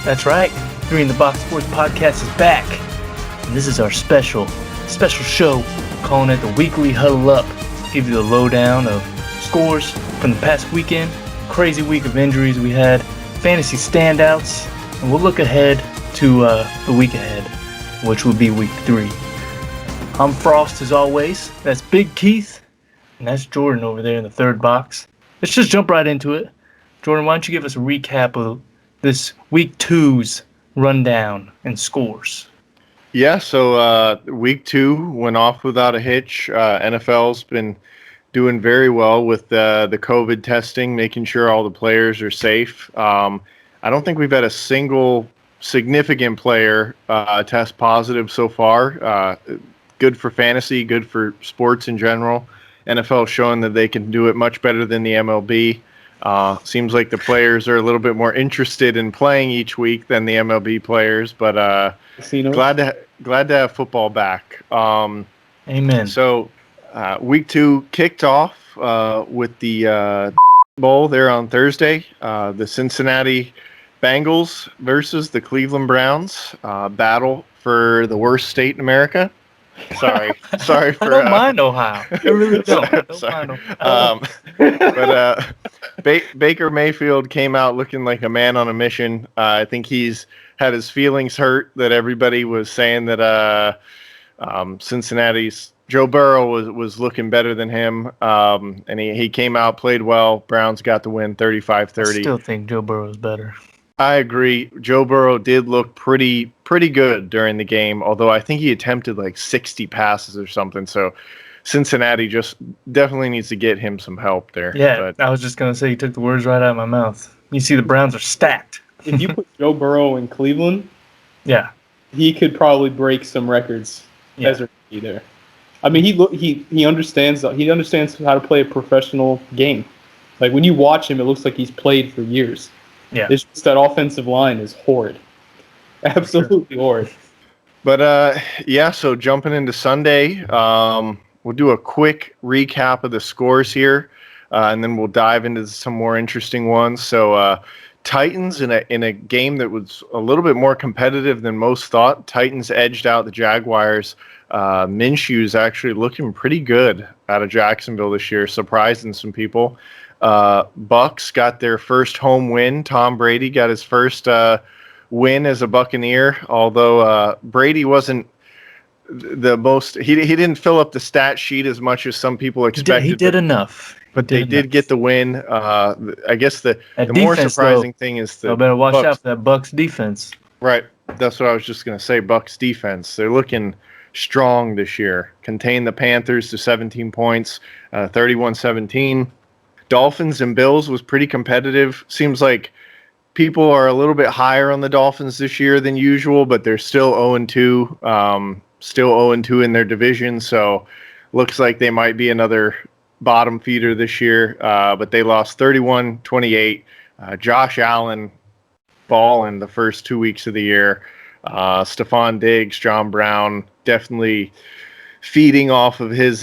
That's right. Three in the Box Sports Podcast is back. And this is our special show. We're calling it the Weekly Huddle-Up. Give you the lowdown of scores from the past weekend, crazy week of injuries we had, fantasy standouts, and we'll look ahead to the week ahead, which will be week 3. I'm Frost as always. That's Big Keith. And that's Jordan over there in the third box. Let's just jump right into it. Jordan, why don't you give us a recap of this week 2's rundown and scores? Yeah, so week 2 went off without a hitch. NFL's been doing very well with the COVID testing, making sure all the players are safe. I don't think we've had a single significant player test positive so far. Good for fantasy, good for sports in general. NFL showing that they can do it much better than the MLB. Seems like the players are a little bit more interested in playing each week than the MLB players, but glad to have football back. Amen. So week 2 kicked off with the Bowl there on Thursday. The Cincinnati Bengals versus the Cleveland Browns. Battle for the worst state in America. Sorry for. I don't mind Ohio. I really don't. I don't mind Ohio. But Baker Mayfield came out looking like a man on a mission. I think he's had his feelings hurt that everybody was saying that Cincinnati's Joe Burrow was looking better than him, and he came out, played well. Browns got the win 35-30. I still think Joe Burrow is better. I agree. Joe Burrow did look pretty good during the game, although I think he attempted like 60 passes or something. So Cincinnati just definitely needs to get him some help there. Yeah, I was just going to say, you took the words right out of my mouth. You see the Browns are stacked. If you put Joe Burrow in Cleveland, yeah, he could probably break some records as a rookie there. I mean, he understands how to play a professional game. Like when you watch him, it looks like he's played for years. Yeah, it's just that offensive line is horrid, absolutely horrid. But so jumping into Sunday, we'll do a quick recap of the scores here, and then we'll dive into some more interesting ones. So Titans in a game that was a little bit more competitive than most thought. Titans edged out the Jaguars. Minshew's actually looking pretty good out of Jacksonville this year, surprising some people. Bucks got their first home win. Tom Brady got his first win as a Buccaneer, although Brady wasn't the most. He didn't fill up the stat sheet as much as some people expected. He did enough. But they did get the win. I guess the more surprising thing is the better watch Bucks. out for that Bucks defense. Right. That's what I was just going to say. Bucks defense. They're looking strong this year. Contained the Panthers to 17 points, 31-17. Dolphins and Bills was pretty competitive. Seems like people are a little bit higher on the Dolphins this year than usual, but they're still 0-2. Still 0-2 in their division, so looks like they might be another bottom feeder this year. But they lost 31-28. Josh Allen balling the first 2 weeks of the year. Stephon Diggs, John Brown definitely feeding off of his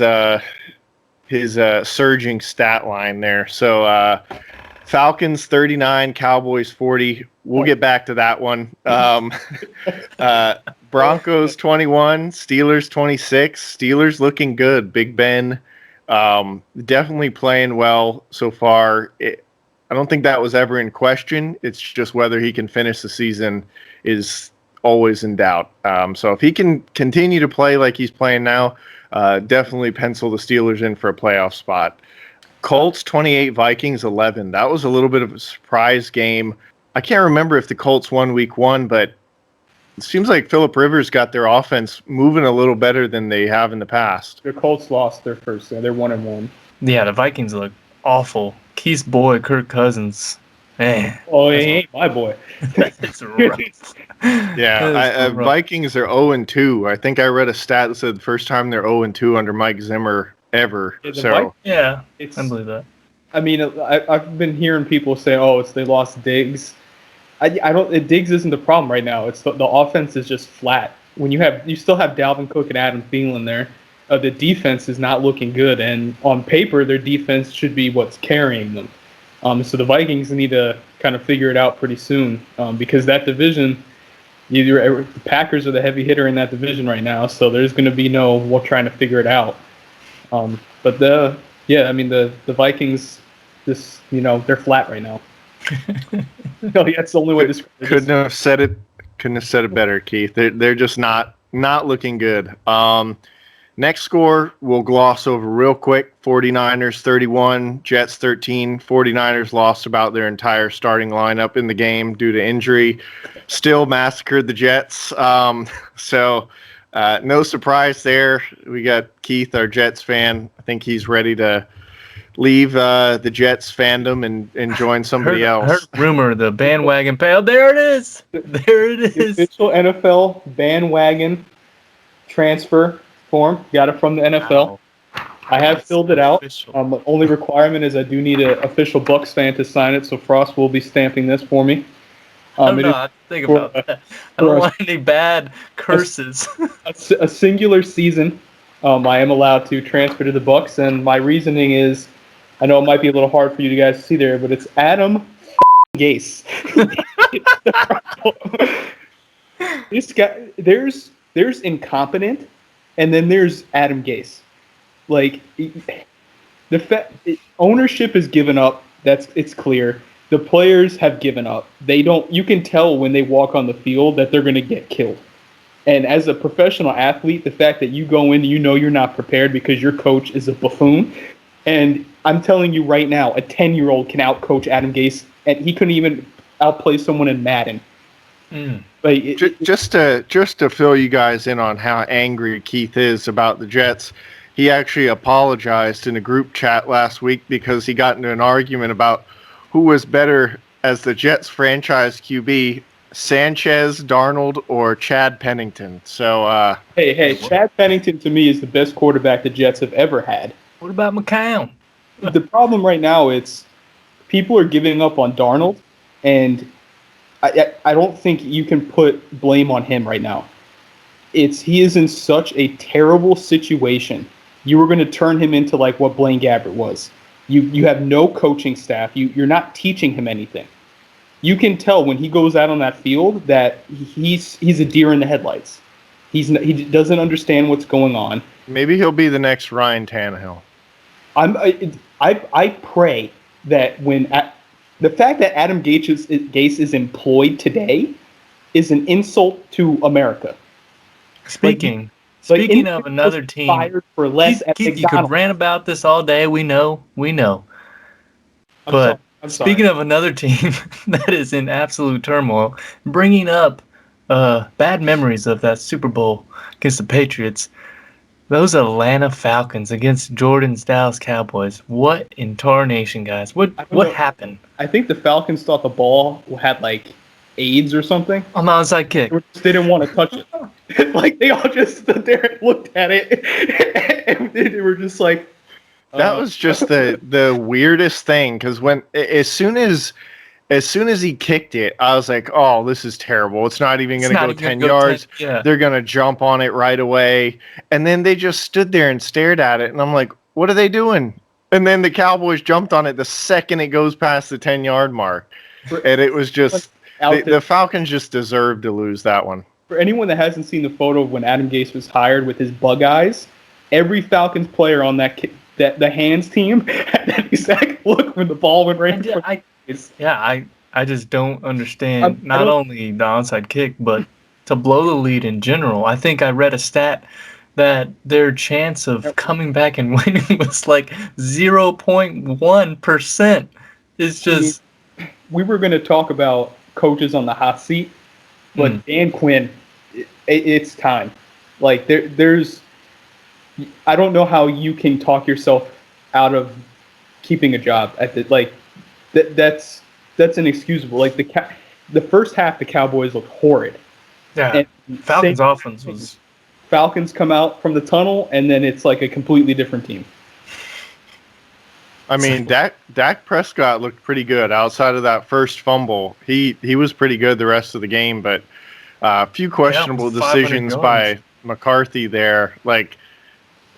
surging stat line there. So Falcons 39, Cowboys 40. We'll get back to that one. Broncos 21, Steelers 26. Steelers looking good. Big Ben definitely playing well so far. I don't think that was ever in question. It's just whether he can finish the season is always in doubt. So if he can continue to play like he's playing now, definitely pencil the Steelers in for a playoff spot. Colts 28, Vikings 11. That was a little bit of a surprise game. I can't remember if the Colts won week 1, but it seems like Phillip Rivers got their offense moving a little better than they have in the past. The Colts lost their first game. They're 1-1. Yeah, the Vikings look awful. Keith's boy, Kirk Cousins. Man. Oh, he ain't my boy. That's rough. Yeah, Vikings are 0-2. I think I read a stat that said the first time they're 0-2 under Mike Zimmer ever. I believe that. I mean, I've been hearing people say, they lost Diggs. Diggs isn't the problem right now. It's the offense is just flat. When you still have Dalvin Cook and Adam Thielen there, the defense is not looking good, and on paper their defense should be what's carrying them. So the Vikings need to kind of figure it out pretty soon because that division, the Packers are the heavy hitter in that division right now. So there's going to be no trying to figure it out. But the Vikings, they're flat right now. No, yeah, that's the only way to describe it. Couldn't have said it better, Keith. They're just not looking good. Next score we'll gloss over real quick. 49ers 31, Jets 13. 49ers lost about their entire starting lineup in the game due to injury. Still massacred the Jets. So no surprise there. We got Keith, our Jets fan. I think he's ready to leave the Jets fandom and join somebody else. Heard rumor, the bandwagon pal. There it is. There it is. The official NFL bandwagon transfer form. Got it from the NFL. Wow. I have filled it out. The only requirement is I do need an official Bucs fan to sign it, so Frost will be stamping this for me. I don't know. I think about that. I don't want any bad curses. A singular season. I am allowed to transfer to the Bucs, and my reasoning is, I know it might be a little hard for you guys to see there, but it's Adam Gase. This guy, there's incompetent, and then there's Adam Gase. Like ownership has given up. It's clear. The players have given up. You can tell when they walk on the field that they're going to get killed. And as a professional athlete, the fact that you go in, you're not prepared because your coach is a buffoon. And I'm telling you right now, a 10-year-old can outcoach Adam Gase, and he couldn't even outplay someone in Madden. Like just to fill you guys in on how angry Keith is about the Jets, he actually apologized in a group chat last week because he got into an argument about who was better as the Jets franchise QB, Sanchez, Darnold, or Chad Pennington. So hey, Chad Pennington to me is the best quarterback the Jets have ever had. What about McCown? The problem right now is people are giving up on Darnold, and I don't think you can put blame on him right now. He is in such a terrible situation. You were going to turn him into like what Blaine Gabbert was. You have no coaching staff. You're not teaching him anything. You can tell when he goes out on that field that he's a deer in the headlights. He doesn't understand what's going on. Maybe he'll be the next Ryan Tannehill. I pray that the fact that Adam Gase is employed today is an insult to America. Speaking of another team, fired for less. Keith, you could rant about this all day. We know. But speaking of another team that is in absolute turmoil, bringing up bad memories of that Super Bowl against the Patriots, those Atlanta Falcons against Jordan's Dallas Cowboys. What in tarnation, guys? What happened? I think the Falcons thought the ball had like AIDS or something. On the onside kick. They didn't want to touch it. Like they all just stood there and looked at it, and they were just like. That was just the weirdest thing because as soon as he kicked it, I was like, "Oh, this is terrible. It's not even going to go 10 yards. They're going to jump on it right away." And then they just stood there and stared at it, and I'm like, "What are they doing?" And then the Cowboys jumped on it the second it goes past the 10-yard mark, and it was just the Falcons just deserved to lose that one. For anyone that hasn't seen the photo of when Adam Gase was hired with his bug eyes, every Falcons player on the hands team had that exact look when the ball went right. I just don't understand not only the onside kick, but to blow the lead in general. I think I read a stat that their chance of coming back and winning was like 0.1%. It's just. We were going to talk about coaches on the hot seat, but Dan Quinn, it's time. Like there's. I don't know how you can talk yourself out of keeping a job at that's inexcusable. Like the first half, the Cowboys looked horrid. Yeah, and Falcons offense was. Falcons come out from the tunnel, and then it's like a completely different team. I mean, Dak Prescott looked pretty good outside of that first fumble. He was pretty good the rest of the game, but a few questionable decisions by McCarthy there. Like.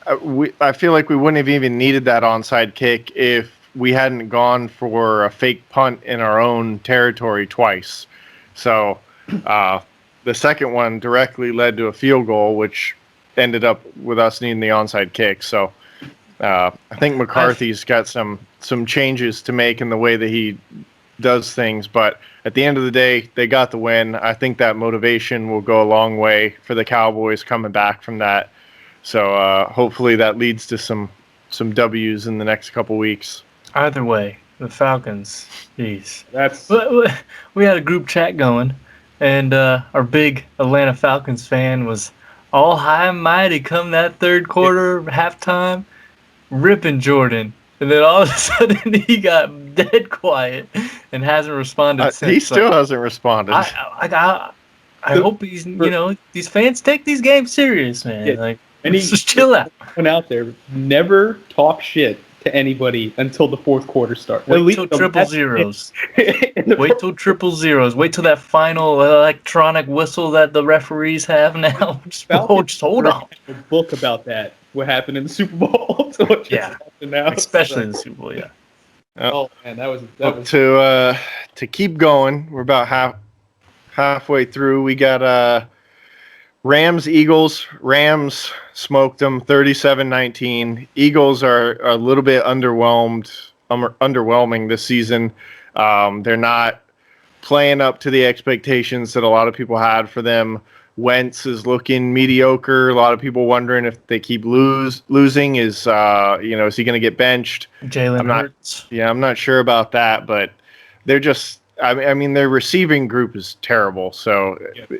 I feel like we wouldn't have even needed that onside kick if we hadn't gone for a fake punt in our own territory twice. So the second one directly led to a field goal, which ended up with us needing the onside kick. So I think McCarthy's got some changes to make in the way that he does things. But at the end of the day, they got the win. I think that motivation will go a long way for the Cowboys coming back from that. So hopefully that leads to some W's in the next couple weeks. Either way, the Falcons, jeez. That's We had a group chat going, and our big Atlanta Falcons fan was all high and mighty come that third quarter, halftime, ripping Jordan. And then all of a sudden he got dead quiet and hasn't responded since. He still hasn't responded. I hope he's, these fans take these games serious, man. Yeah. And just chill out. Went out there, never talk shit to anybody until the fourth quarter starts. Wait till triple zeros. Wait till triple zeros. Wait till that final electronic whistle that the referees have now. Just hold on. A book about that. What happened in the Super Bowl? Yeah. Now. Especially in the Super Bowl. Yeah. Oh man, that was to keep going. We're about halfway through. We got Rams, Eagles. Rams smoked them 37-19. Eagles are a little bit underwhelming this season. They're not playing up to the expectations that a lot of people had for them. Wentz is looking mediocre. A lot of people wondering if they keep losing. Is he going to get benched? Jalen Hurts. I'm not sure about that, but they're just. I mean, their receiving group is terrible. So,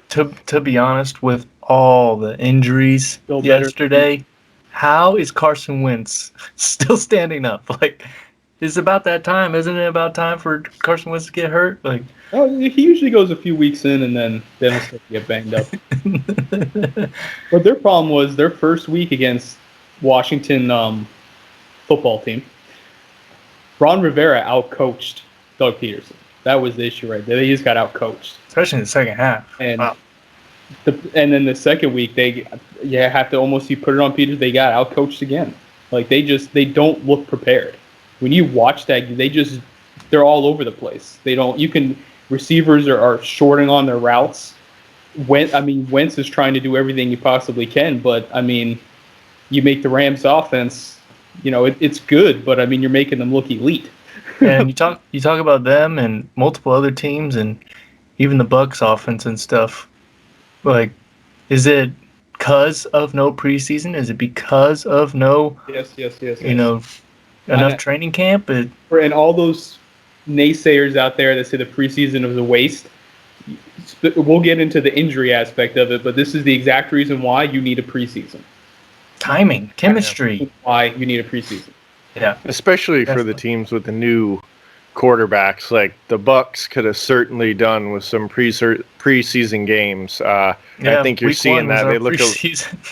to be honest, with all the injuries yesterday, how is Carson Wentz still standing up? Like, it's about that time, isn't it? About time for Carson Wentz to get hurt? Like, he usually goes a few weeks in and then he'll start to get banged up. But their problem was their first week against Washington football team. Ron Rivera outcoached Doug Peterson. That was the issue right there. They just got outcoached, especially in the second half. And and then the second week, have to almost put it on Peters. They got outcoached again. Like they don't look prepared. When you watch that, they're all over the place. Receivers are shorting on their routes. Wentz is trying to do everything he possibly can, but you make the Rams offense, it's good, but you're making them look elite. And you talk about them and multiple other teams and even the Bucks offense and stuff. Like, is it because of no preseason? Is it because of no enough training camp? And all those naysayers out there that say the preseason was a waste. We'll get into the injury aspect of it, but this is the exact reason why you need a preseason. Timing, chemistry. Why you need a preseason. Yeah, especially for the teams with the new quarterbacks. Like the Bucks could have certainly done with some preseason games. I think you're seeing that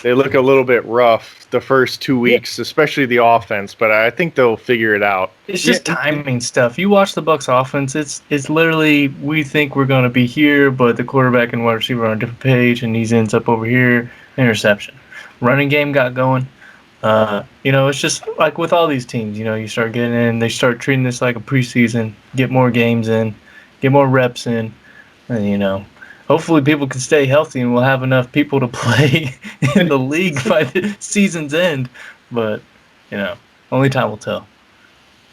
they look a little bit rough the first 2 weeks, especially the offense. But I think they'll figure it out. It's just timing stuff. You watch the Bucks offense. It's literally we think we're going to be here, but the quarterback and wide receiver are on a different page, and he ends up over here. Interception. Running game got going. It's just like with all these teams, you start getting in, they start treating this like a preseason, get more games in, get more reps in, and, hopefully people can stay healthy and we'll have enough people to play in the league by the season's end. But, only time will tell.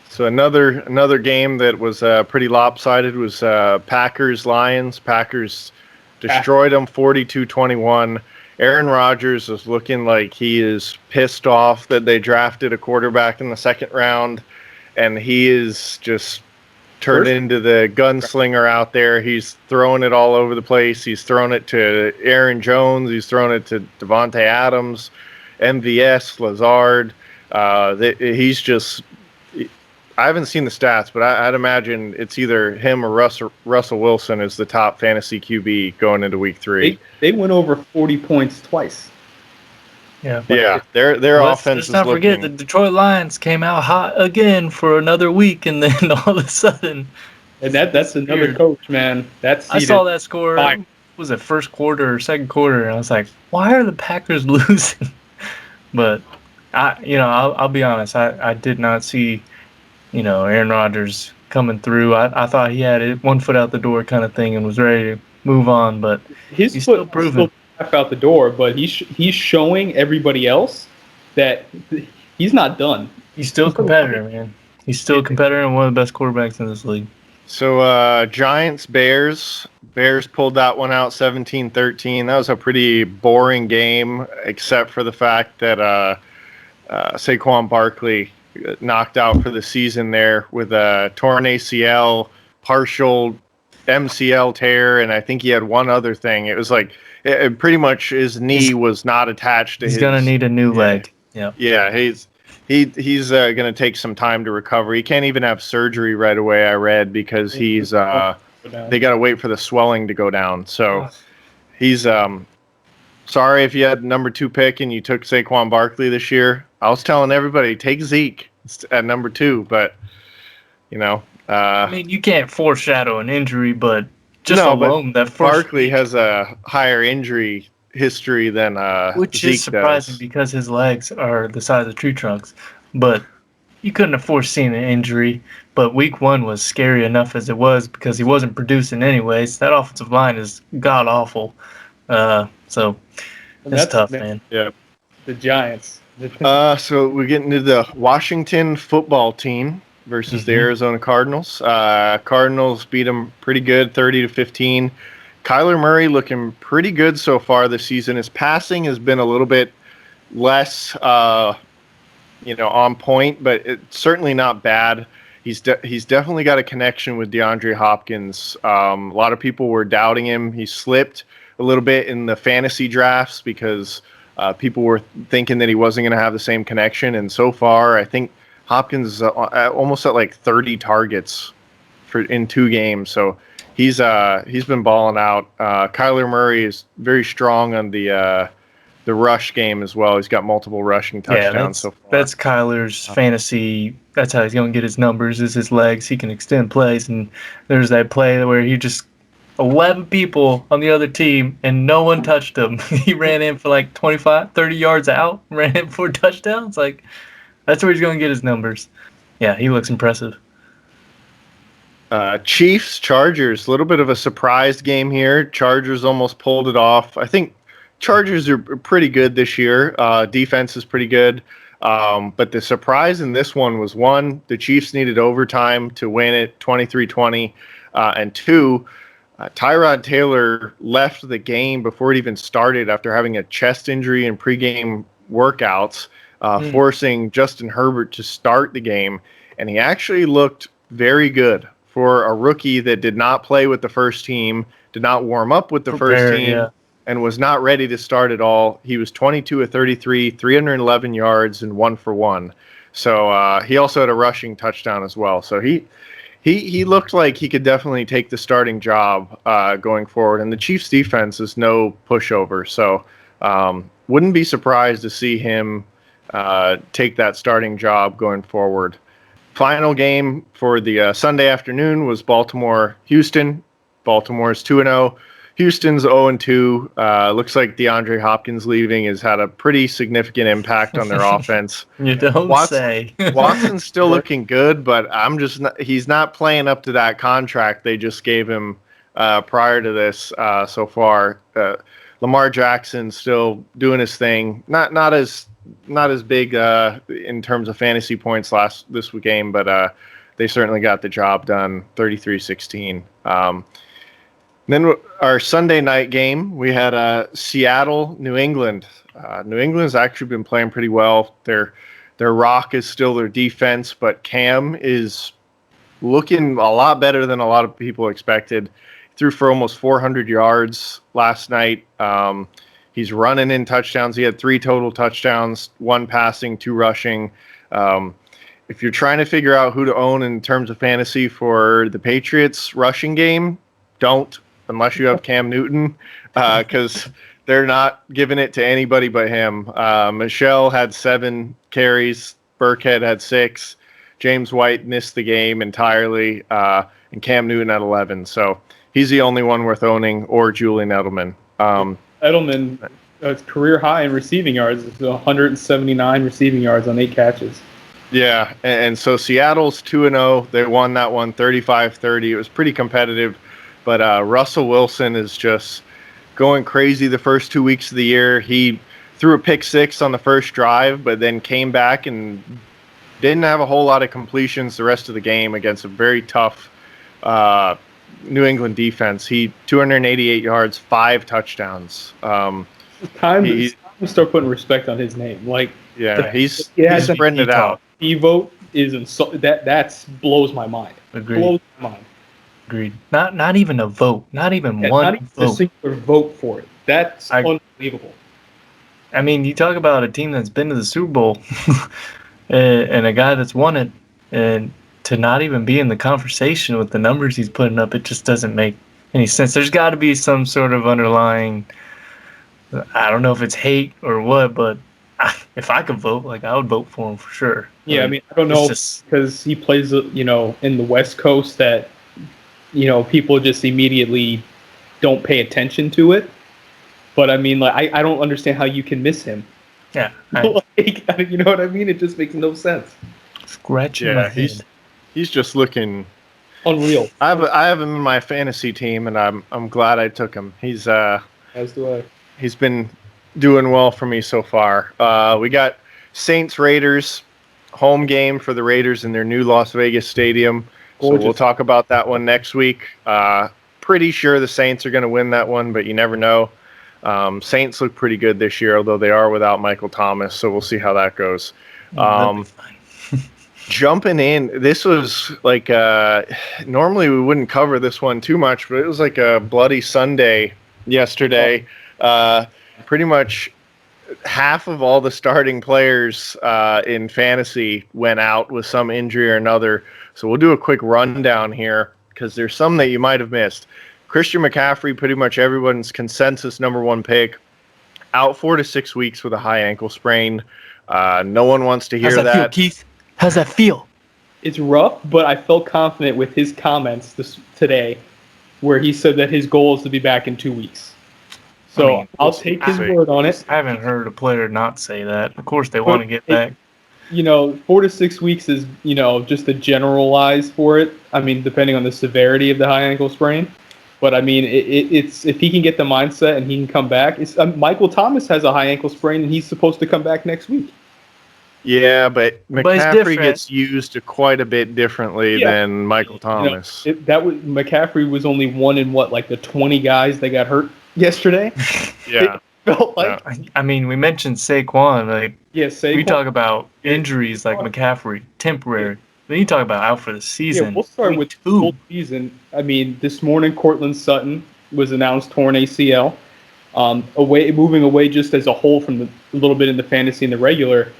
So another game that was pretty lopsided was Packers-Lions. Packers destroyed them 42-21. Aaron Rodgers is looking like he is pissed off that they drafted a quarterback in the second round, and he is just turned into the gunslinger out there. He's throwing it all over the place. He's thrown it to Aaron Jones. He's thrown it to Devontae Adams, MVS, Lazard. He's just – I haven't seen the stats, but I'd imagine it's either him or Russell Wilson is the top fantasy QB going into week 3. They went over 40 points twice. Yeah. Their offense is looking. Let's not forget the Detroit Lions came out hot again for another week, and then all of a sudden. And that's another weird coach, man. I saw that score. Was it first quarter or second quarter? And I was like, why are the Packers losing? But I'll be honest. I did not see Aaron Rodgers coming through. I thought he had it 1 foot out the door kind of thing and was ready to move on, but His he's foot still is proving. still half out the door, but he's showing everybody else that he's not done. He's still a competitor, man. He's still a competitor and one of the best quarterbacks in this league. So Giants, Bears. Bears pulled that one out 17-13. That was a pretty boring game, except for the fact that Saquon Barkley knocked out for the season there with a torn ACL, partial MCL tear, and I think he had one other thing. It was like pretty much his knee was not attached to his. He's gonna need a new leg. Yeah. Yeah, he's going to take some time to recover. He can't even have surgery right away, I read, because they got to wait for the swelling to go down. So he's sorry if you had number 2 pick and you took Saquon Barkley this year. I was telling everybody, take Zeke at number 2, but I mean, you can't foreshadow an injury, but alone that Barkley has a higher injury history than which Zeke is surprising does. Because his legs are the size of tree trunks. But you couldn't have foreseen an injury. But week 1 was scary enough as it was because he wasn't producing anyways. That offensive line is god awful. So it's tough, man. Yeah. The Giants. So we get into the Washington football team versus the Arizona Cardinals. Cardinals beat them pretty good, 30-15. Kyler Murray looking pretty good so far this season. His passing has been a little bit less, on point, but it's certainly not bad. He's definitely got a connection with DeAndre Hopkins. A lot of people were doubting him. He slipped a little bit in the fantasy drafts because people were thinking that he wasn't going to have the same connection. And so far, I think Hopkins is almost at like 30 targets in 2 games. So he's been balling out. Kyler Murray is very strong on the rush game as well. He's got multiple rushing touchdowns so far. That's Kyler's fantasy. That's how he's going to get his numbers, is his legs. He can extend plays. And there's that play where he just 11 people on the other team and no one touched him. He ran in for like 25, 30 yards out, ran in for a touchdown. It's like, that's where he's going to get his numbers. Yeah, he looks impressive. Chiefs, Chargers, a little bit of a surprise game here. Chargers almost pulled it off. I think Chargers are pretty good this year. Defense is pretty good. But the surprise in this one was, 1, the Chiefs needed overtime to win it 23-20. And 2, Tyrod Taylor left the game before it even started after having a chest injury in pregame workouts, forcing Justin Herbert to start the game. And he actually looked very good for a rookie that did not play with the first team, did not warm up with the first team, and was not ready to start at all. He was 22 of 33, 311 yards, and 1 for 1. So he also had a rushing touchdown as well. So he looked like he could definitely take the starting job going forward. And the Chiefs' defense is no pushover. So wouldn't be surprised to see him take that starting job going forward. Final game for the Sunday afternoon was Baltimore-Houston. Baltimore's 2-0. Houston's 0-2. Looks like DeAndre Hopkins leaving has had a pretty significant impact on their offense. You don't say. Watson's still looking good, but he's not playing up to that contract they just gave him prior to this so far. Lamar Jackson's still doing his thing. Not as big in terms of fantasy points this game, but they certainly got the job done, 33-16. Then our Sunday night game, we had Seattle, New England. New England's actually been playing pretty well. Their rock is still their defense, but Cam is looking a lot better than a lot of people expected. He threw for almost 400 yards last night. He's running in touchdowns. He had 3 total touchdowns, 1 passing, 2 rushing. If you're trying to figure out who to own in terms of fantasy for the Patriots rushing game, don't, unless you have Cam Newton, because they're not giving it to anybody but him. Michelle had 7 carries. Burkhead had 6. James White missed the game entirely, and Cam Newton had 11. So he's the only one worth owning, or Julian Edelman. Edelman, career high in receiving yards. 179 receiving yards on 8 catches. Yeah, and so Seattle's 2-0. They won that one 35-30. It was pretty competitive, but Russell Wilson is just going crazy the first 2 weeks of the year. He threw a pick six on the first drive, but then came back and didn't have a whole lot of completions the rest of the game against a very tough New England defense. He 288 yards, 5 touchdowns. Time to start putting respect on his name. Like, he's spreading it out. The vote is that blows my mind. Agreed. Blows my mind. Agreed. Not even a vote. Not even one not even vote. a singular vote for it. That's unbelievable. I mean, you talk about a team that's been to the Super Bowl and a guy that's won it, and to not even be in the conversation with the numbers he's putting up, it just doesn't make any sense. There's got to be some sort of underlying, I don't know if it's hate or what, but if I could vote, like, I would vote for him for sure. Yeah, like, I mean, I don't know, because he plays, in the West Coast that, people just immediately don't pay attention to it. But I mean, like, I don't understand how you can miss him. Yeah. You know what I mean? It just makes no sense. Scratching my head. He's just looking unreal. I have him in my fantasy team, and I'm glad I took him. He's as do I. He's been doing well for me so far. We got Saints Raiders home game for the Raiders in their new Las Vegas stadium. Gorgeous. So we'll talk about that one next week. Pretty sure the Saints are going to win that one, but you never know. Saints look pretty good this year, although they are without Michael Thomas, so we'll see how that goes. Jumping in, this was like normally we wouldn't cover this one too much, but it was like a bloody Sunday yesterday. Pretty much half of all the starting players in fantasy went out with some injury or another. So we'll do a quick rundown here because there's some that you might have missed. Christian McCaffrey, pretty much everyone's consensus number one pick, out 4 to 6 weeks with a high ankle sprain. No one wants to hear that. How's that feel, Keith? How's that feel? It's rough, but I felt confident with his comments today where he said that his goal is to be back in 2 weeks. So I'll take his word on it. I haven't heard a player not say that. Of course, they want to get back. 4 to 6 weeks is, just a generalized for it. I mean, depending on the severity of the high ankle sprain. But I mean, it's if he can get the mindset and he can come back. Michael Thomas has a high ankle sprain and he's supposed to come back next week. Yeah, but McCaffrey gets used quite a bit differently than Michael Thomas. McCaffrey was only one in the 20 guys that got hurt yesterday. Yeah. Felt like. I mean, we mentioned Saquon. Saquon. We talk about injuries like McCaffrey, temporary. Then you talk about out for the season. Yeah, we'll start with full season. I mean, this morning, Cortland Sutton was announced torn ACL. Moving away just as a whole from a little bit in the fantasy and the regular.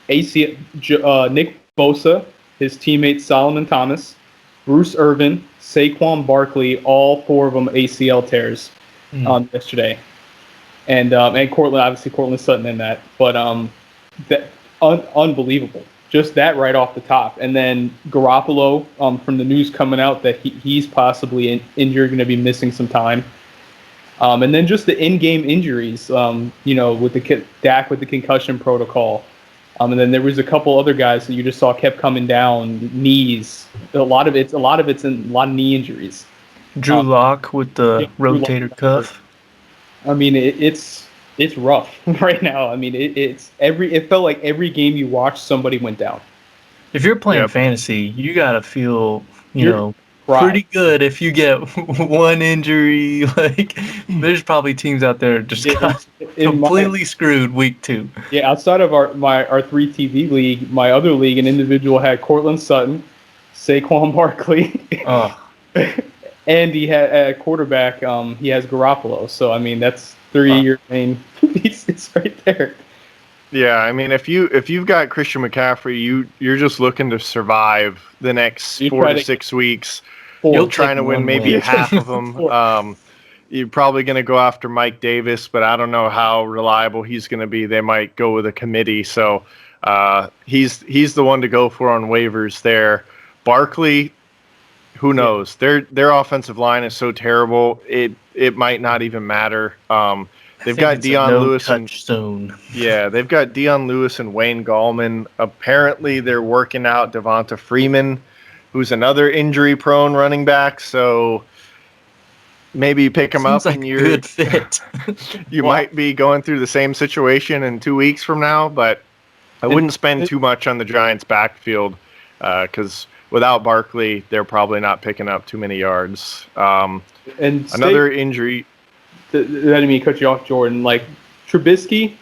ACL, Nick Bosa, his teammate Solomon Thomas, Bruce Irvin, Saquon Barkley, all 4 of them ACL tears yesterday. And Cortland Sutton in that. But unbelievable. Just that right off the top. And then Garoppolo, from the news coming out that he's possibly injured, going to be missing some time. And then just the in-game injuries, with the Dak with the concussion protocol. And then there was a couple other guys that you just saw kept coming down, knees. A lot of knee injuries. Drew Lock with the rotator cuff. I mean, it's rough right now. I mean, it felt like every game you watched, somebody went down. If you're playing fantasy, you gotta feel, pretty good if you get one injury. There's probably teams out there just got completely screwed week 2. Yeah, outside of our 3TV league, my other league, an individual had Cortland Sutton, Saquon Barkley, and he had at quarterback. He has Garoppolo. So I mean, that's 3 of your main pieces right there. Yeah, I mean, if you've got Christian McCaffrey, you're just looking to survive the next 4 to 6 weeks. You're trying to win maybe half of them. You're probably going to go after Mike Davis, but I don't know how reliable he's going to be. They might go with a committee, so he's the one to go for on waivers there. Barkley, who knows? Their offensive line is so terrible, it might not even matter. They've got Dion Lewis touch zone. Yeah, they've got Dion Lewis and Wayne Gallman. Apparently, they're working out Devonta Freeman, who's another injury-prone running back. So maybe you pick him up like and you're good fit. you might be going through the same situation in 2 weeks from now. But I wouldn't spend too much on the Giants' backfield because without Barkley, they're probably not picking up too many yards. Another injury. I didn't mean to cut you off, Jordan. Like, Trubisky,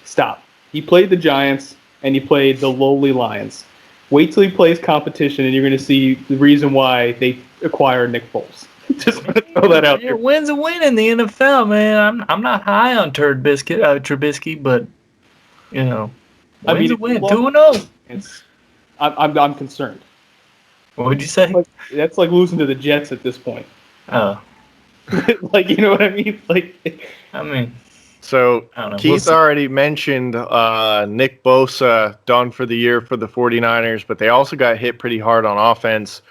stop. He played the Giants, and he played the lowly Lions. Wait till he plays competition, and you're going to see the reason why they acquired Nick Foles. Just want to throw that out there. Win's a win in the NFL, man. I'm not high on Trubisky, but, you know, win's a win. 2-0. I'm concerned. What would you say? That's like losing to the Jets at this point. Oh. Like, you know what I mean? Like, I mean, so I don't know. Keith already mentioned Nick Bosa done for the year for the 49ers, but they also got hit pretty hard on offense.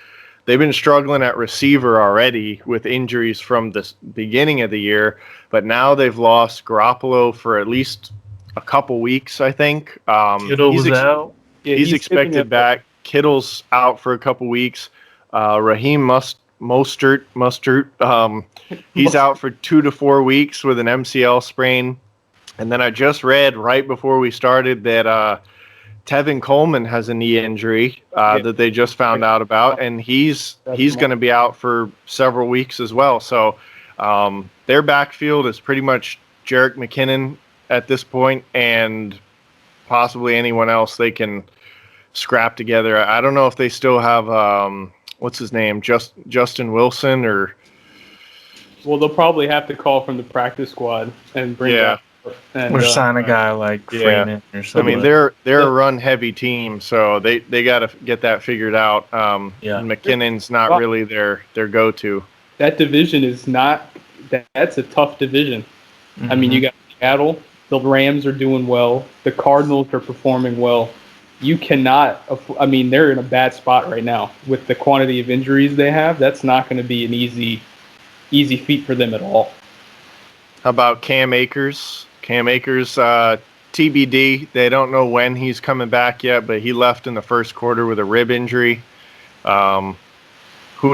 They've been struggling at receiver already with injuries from the beginning of the year, but now they've lost Garoppolo for at least a couple weeks, I think. Kittle was out. Yeah, he's expected back. Kittle's out for a couple weeks. Raheem Mostert, he's out for 2 to 4 weeks with an MCL sprain. And then I just read right before we started that Tevin Coleman has a knee injury that they just found out about, and he's going to be out for several weeks as well. So their backfield is pretty much Jerick McKinnon at this point, and possibly anyone else they can scrap together. I don't know if they still have what's his name, Justin Wilson, or well, they'll probably have to call from the practice squad and bring or sign a guy like Freeman or something. I mean, they're a run heavy team, so they got to get that figured out. McKinnon's not really their go to. That division is not. That's a tough division. Mm-hmm. I mean, you got Seattle. The Rams are doing well. The Cardinals are performing well. You cannot. I mean, they're in a bad spot right now with the quantity of injuries they have. That's not going to be an easy feat for them at all. How about Cam Akers? Cam Akers, TBD. They don't know when he's coming back yet, but he left in the first quarter with a rib injury. Who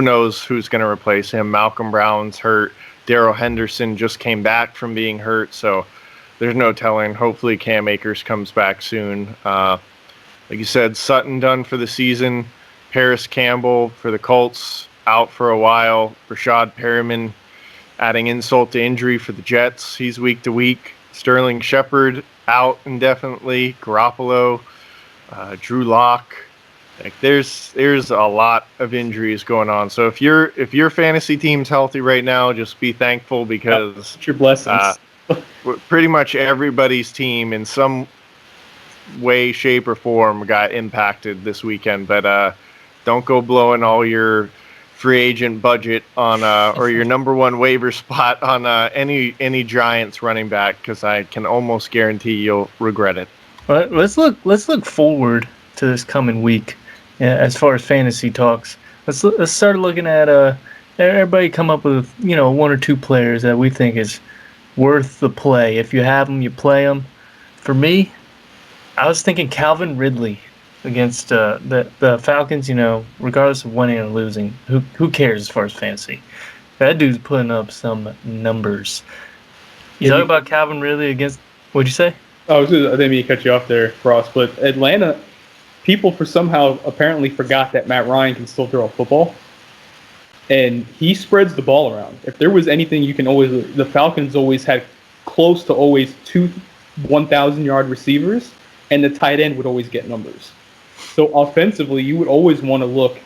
knows who's going to replace him? Malcolm Brown's hurt. Darrell Henderson just came back from being hurt, so there's no telling. Hopefully Cam Akers comes back soon. Like you said, Sutton done for the season. Paris Campbell for the Colts out for a while. Rashad Perriman adding insult to injury for the Jets. He's week to week. Sterling Shepard out indefinitely. Garoppolo, Drew Lock. Like there's a lot of injuries going on. So if your fantasy team's healthy right now, just be thankful because your blessings. Pretty much everybody's team in some way, shape, or form got impacted this weekend. But don't go blowing all your free agent budget on or your number one waiver spot on any Giants running back, because I can almost guarantee you'll regret it. Well, let's look forward to this coming week. As far as fantasy talks, let's start looking at everybody come up with one or two players that we think is worth the play. If you have them, you play them. For me, I was thinking Calvin Ridley against the Falcons. Regardless of winning or losing, who cares as far as fantasy? That dude's putting up some numbers. You talk about Calvin Ridley against. What'd you say? I didn't mean to cut you off there, Ross. But Atlanta, people somehow apparently forgot that Matt Ryan can still throw a football, and he spreads the ball around. If there was anything the Falcons always had close to always 2 1,000-yard receivers, and the tight end would always get numbers. So offensively, you would always want to look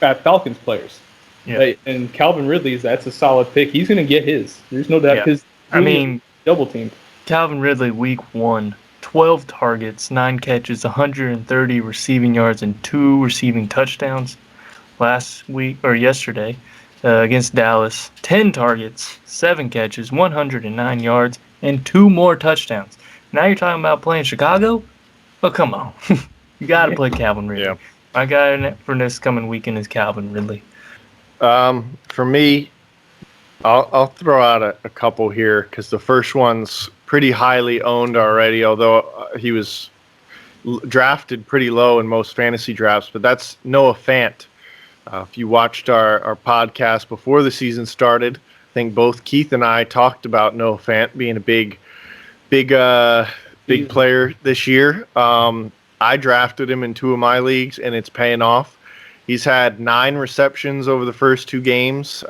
at Falcons players. Yeah. And Calvin Ridley, that's a solid pick. He's going to get his. There's no doubt. Yeah. Double teamed. Calvin Ridley, week 1, 12 targets, 9 catches, 130 receiving yards, and 2 receiving touchdowns. Yesterday against Dallas, 10 targets, 7 catches, 109 yards, and 2 more touchdowns. Now you're talking about playing Chicago? Well, come on. You got to play Calvin Ridley. Yeah. My guy for this coming weekend is Calvin Ridley. For me, I'll throw out a couple here because the first one's pretty highly owned already, although he was drafted pretty low in most fantasy drafts. But that's Noah Fant. If you watched our podcast before the season started, I think both Keith and I talked about Noah Fant being a big player this year. I drafted him in 2 of my leagues, and it's paying off. He's had 9 receptions over the first 2 games,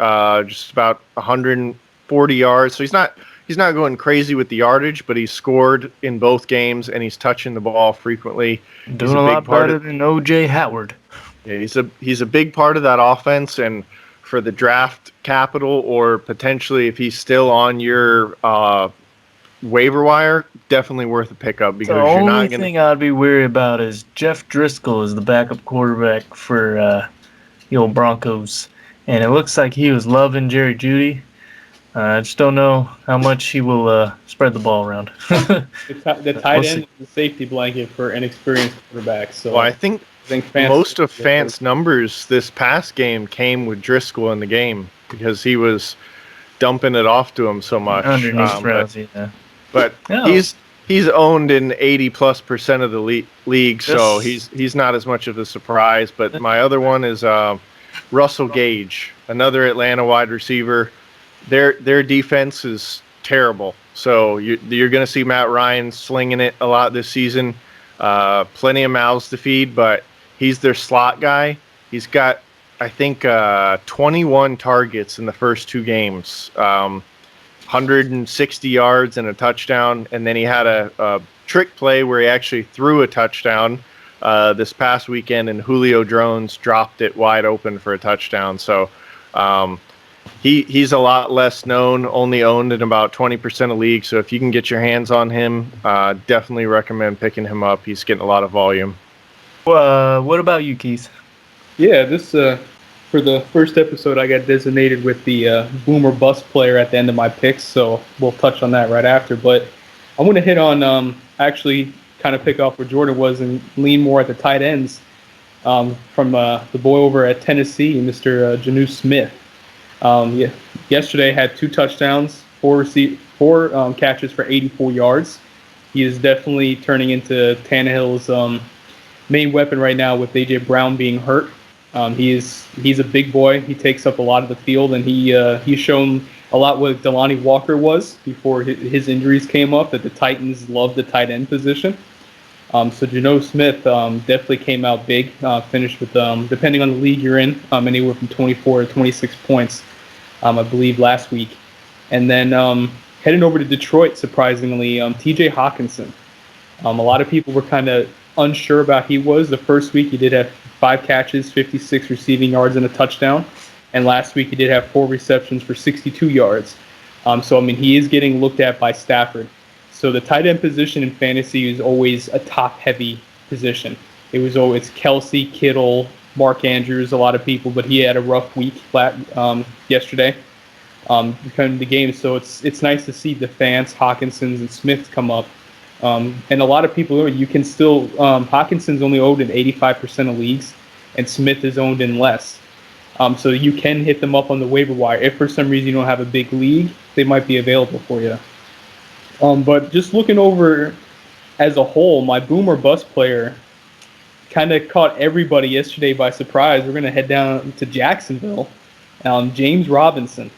just about 140 yards. So he's not going crazy with the yardage, but he's scored in both games, and he's touching the ball frequently. Doing a lot better than O.J. Howard. Yeah, he's a big part of that offense, and for the draft capital, or potentially if he's still on your waiver wire, definitely worth a pickup because the only thing I'd be worried about is Jeff Driscoll is the backup quarterback for the old Broncos, and it looks like he was loving Jerry Jeudy. I just don't know how much he will spread the ball around. the tight end is the safety blanket for inexperienced quarterbacks. So I think most of Fant's numbers this past game came with Driscoll in the game because he was dumping it off to him so much. Underneath routes, yeah. But he's owned in 80+% of the league, so he's not as much of a surprise. But my other one is Russell Gage, another Atlanta wide receiver. Their defense is terrible, so you're going to see Matt Ryan slinging it a lot this season. Plenty of mouths to feed, but he's their slot guy. He's got, I think, 21 targets in the first 2 games, 160 yards and a touchdown, and then he had a trick play where he actually threw a touchdown this past weekend, and Julio Jones dropped it wide open for a touchdown. So he's a lot less known, only owned in about 20% of leagues. So if you can get your hands on him, definitely recommend picking him up. He's getting a lot of volume. What about you, Keith? Yeah, this for the first episode, I got designated with the boom or bust player at the end of my picks, so we'll touch on that right after. But I want to hit on actually kind of pick off where Jordan was and lean more at the tight ends from the boy over at Tennessee, Mr. Jonnu Smith. Yesterday had 2 touchdowns, 4 catches for 84 yards. He is definitely turning into Tannehill's main weapon right now with A.J. Brown being hurt. He's a big boy. He takes up a lot of the field, and he's shown a lot what Delanie Walker was before his injuries came up, that the Titans love the tight end position. So Jonnu Smith definitely came out big, finished with, depending on the league you're in, anywhere from 24 to 26 points, I believe, last week. And then heading over to Detroit, surprisingly, T.J. Hawkinson. A lot of people were kind of unsure about he was. The first week he did have 5 catches, 56 receiving yards, and a touchdown. And last week he did have 4 receptions for 62 yards. So, I mean, he is getting looked at by Stafford. So the tight end position in fantasy is always a top-heavy position. It was always Kelsey, Kittle, Mark Andrews, a lot of people, but he had a rough week yesterday becoming the game. So it's nice to see the Fants, Hawkinsons, and Smiths come up. And a lot of people, you can still, Hawkinson's only owned in 85% of leagues, and Smith is owned in less. So you can hit them up on the waiver wire. If for some reason you don't have a big league, they might be available for you. But just looking over as a whole, my boom or bust player kind of caught everybody yesterday by surprise. We're going to head down to Jacksonville. James Robinson.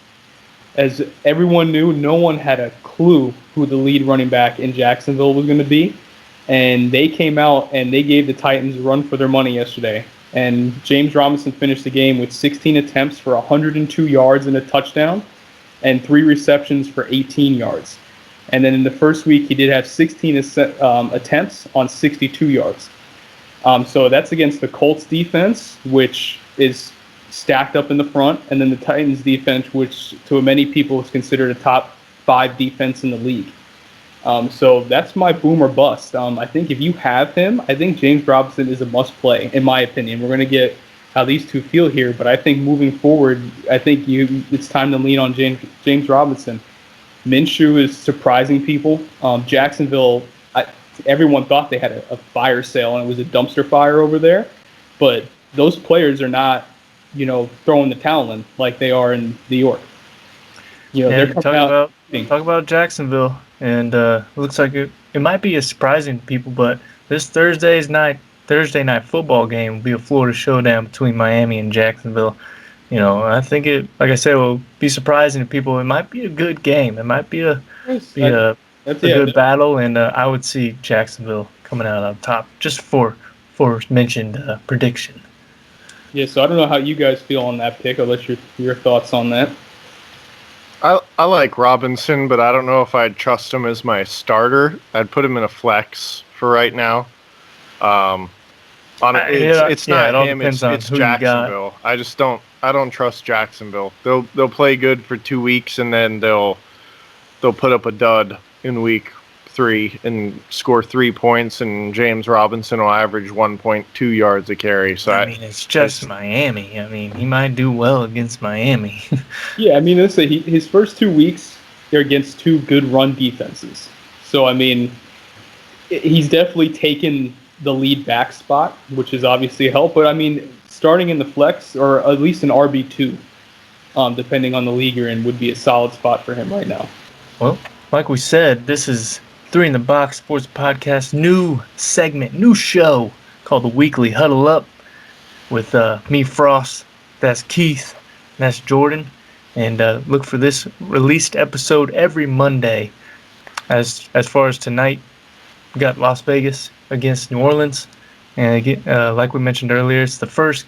As everyone knew, no one had a clue who the lead running back in Jacksonville was going to be. And they came out and they gave the Titans a run for their money yesterday. And James Robinson finished the game with 16 attempts for 102 yards and a touchdown, and 3 receptions for 18 yards. And then in the first week, he did have 16 attempts on 62 yards. So that's against the Colts defense, which is stacked up in the front, and then the Titans defense, which to many people is considered a top 5 defense in the league. So that's my boom or bust. I think if you have him, I think James Robinson is a must play, in my opinion. We're going to get how these two feel here, but I think moving forward, I think it's time to lean on James Robinson. Minshew is surprising people. Jacksonville, everyone thought they had a fire sale and it was a dumpster fire over there, but those players are not, throwing the towel in like they are in New York. You know, Yeah, they're talk coming out. about Jacksonville, and looks like it might be surprising to people, but this Thursday night football game will be a Florida showdown between Miami and Jacksonville. You know, I think it, like I said, will be surprising to people. It might be a good game. It might be a good battle, and I would see Jacksonville coming out on top, just for mentioned prediction. Yeah, so I don't know how you guys feel on that pick. I'll let your thoughts on that. I like Robinson, but I don't know if I'd trust him as my starter. I'd put him in a flex for right now. It's not him. It's Jacksonville. I don't trust Jacksonville. They'll play good for 2 weeks and then they'll put up a dud in week 3 and score 3 points, and James Robinson will average 1.2 yards a carry. So it's just Miami. I mean, he might do well against Miami. Yeah, I mean, let's say his first 2 weeks they're against 2 good run defenses. So I mean, he's definitely taken the lead back spot, which is obviously a help. But I mean, starting in the flex or at least an RB2, depending on the league you're in, would be a solid spot for him right now. Well, like we said, this is 3 in the Box Sports Podcast, new segment, new show called the Weekly Huddle-Up with me, Frost, that's Keith, and that's Jordan. And look for this released episode every Monday. As far as tonight, we got Las Vegas against New Orleans. And again, like we mentioned earlier, it's the first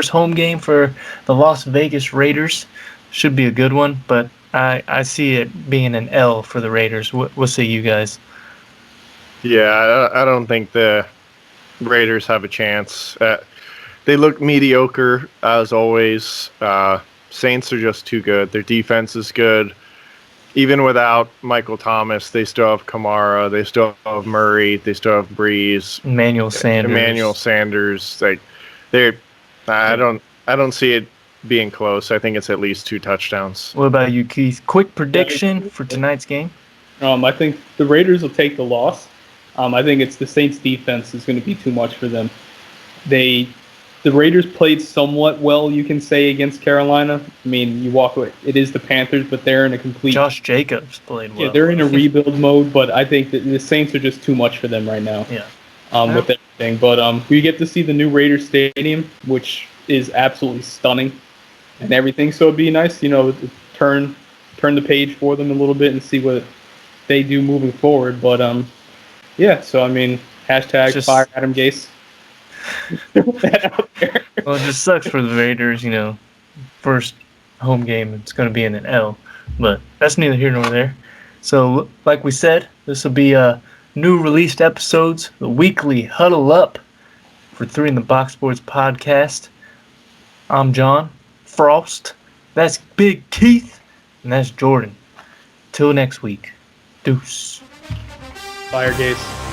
home game for the Las Vegas Raiders. Should be a good one, but I see it being an L for the Raiders. We'll see you guys. Yeah, I don't think the Raiders have a chance. They look mediocre, as always. Saints are just too good. Their defense is good. Even without Michael Thomas, they still have Kamara. They still have Murray. They still have Breeze. Emmanuel Sanders. Like, I don't see it being close. I think it's at least 2 touchdowns. What about you, Keith? Quick prediction for tonight's game? I think the Raiders will take the loss. I think it's the Saints' defense is going to be too much for them. The Raiders played somewhat well, you can say, against Carolina. I mean, you walk away. It is the Panthers, but they're in a complete... Josh Jacobs played well. Yeah, they're in a rebuild mode, but I think that the Saints are just too much for them right now. Yeah. With everything. But we get to see the new Raiders Stadium, which is absolutely stunning and everything. So it'd be nice, to turn the page for them a little bit and see what they do moving forward. But, yeah, so, I mean, hashtag fire Adam Gase. That out there. Well, it just sucks for the Raiders, first home game, it's going to be in an L, but that's neither here nor there. So, like we said, this will be new released episodes, the Weekly Huddle-Up for 3 in the Box Sports Podcast. I'm John Frost, that's Big Keith, and that's Jordan. Till next week, deuce. Fire Gase.